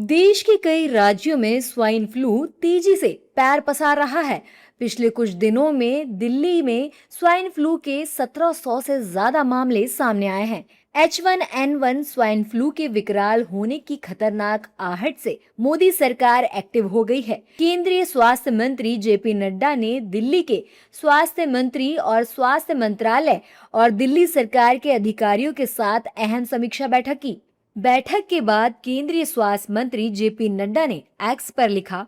देश के कई राज्यों में स्वाइन फ्लू तेजी से पैर पसार रहा है। पिछले कुछ दिनों में दिल्ली में स्वाइन फ्लू के 1700 से ज्यादा मामले सामने आए हैं। H1N1 स्वाइन फ्लू के विकराल होने की खतरनाक आहट से मोदी सरकार एक्टिव हो गई है। केंद्रीय स्वास्थ्य मंत्री जेपी नड्डा ने दिल्ली के स्वास्थ्य मंत्री और स्वास्थ्य मंत्रालय और दिल्ली सरकार के अधिकारियों के साथ अहम समीक्षा बैठक की। बैठक के बाद केंद्रीय स्वास्थ्य मंत्री जेपी नड्डा ने एक्स पर लिखा,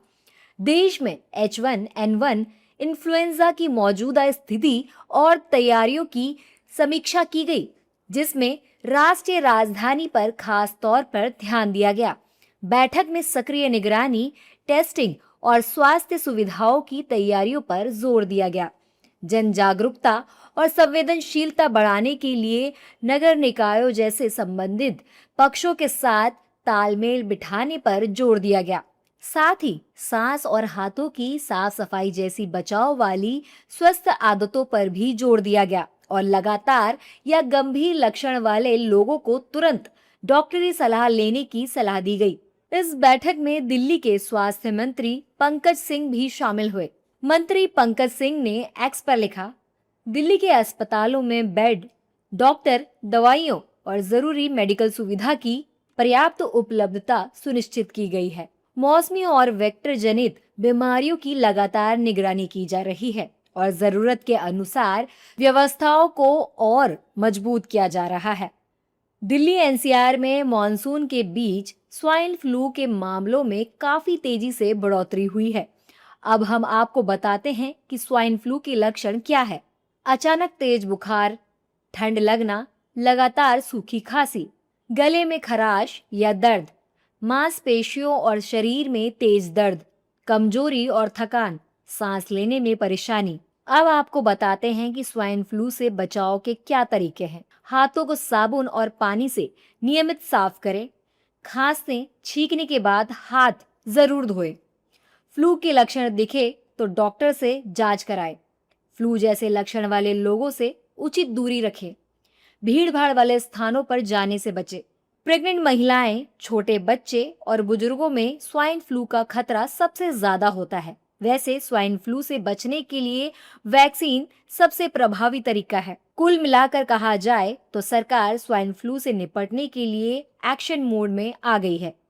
देश में H1N1 इन्फ्लुएंजा की मौजूदा स्थिति और तैयारियों की समीक्षा की गई, जिसमें राष्ट्रीय राजधानी पर खास तौर पर ध्यान दिया गया। बैठक में सक्रिय निगरानी, टेस्टिंग और स्वास्थ्य सुविधाओं की तैयारियों पर जोर दिया गया। जन जागरूकता और संवेदनशीलता बढ़ाने के लिए नगर निकायों जैसे संबंधित पक्षों के साथ तालमेल बिठाने पर जोर दिया गया। साथ ही सांस और हाथों की साफ सफाई जैसी बचाव वाली स्वस्थ आदतों पर भी जोर दिया गया और लगातार या गंभीर लक्षण वाले लोगों को तुरंत डॉक्टरी सलाह लेने की सलाह दी गई। इस बैठक में दिल्ली के स्वास्थ्य मंत्री पंकज सिंह भी शामिल हुए। मंत्री पंकज सिंह ने एक्स पर लिखा, दिल्ली के अस्पतालों में बेड, डॉक्टर, दवाइयों और जरूरी मेडिकल सुविधा की पर्याप्त उपलब्धता सुनिश्चित की गई है। मौसमी और वेक्टर जनित बीमारियों की लगातार निगरानी की जा रही है और जरूरत के अनुसार व्यवस्थाओं को और मजबूत किया जा रहा है। दिल्ली एनसीआर में मॉनसून के बीच स्वाइन फ्लू के मामलों में काफी तेजी से बढ़ोतरी हुई है। अब हम आपको बताते हैं कि स्वाइन फ्लू के लक्षण क्या है। अचानक तेज बुखार, ठंड लगना, लगातार सूखी खांसी, गले में खराश या दर्द, मांसपेशियों और शरीर में तेज दर्द, कमजोरी और थकान, सांस लेने में परेशानी। अब आपको बताते हैं कि स्वाइन फ्लू से बचाव के क्या तरीके हैं। हाथों को साबुन और पानी से नियमित साफ करें। खांसने, छींकने के बाद हाथ जरूर धोएं। फ्लू के लक्षण दिखे तो डॉक्टर से जांच कराएं। फ्लू जैसे लक्षण वाले लोगों से उचित दूरी रखें। भीड़-भाड़ वाले स्थानों पर जाने से बचें। प्रेग्नेंट महिलाएं, छोटे बच्चे और बुजुर्गों में स्वाइन फ्लू का खतरा सबसे ज्यादा होता है। वैसे स्वाइन फ्लू से बचने के लिए वैक्सीन सबसे प्रभावी तरीका है। कुल मिलाकर कहा जाए तो सरकार स्वाइन फ्लू से निपटने के लिए एक्शन मोड में आ गई है।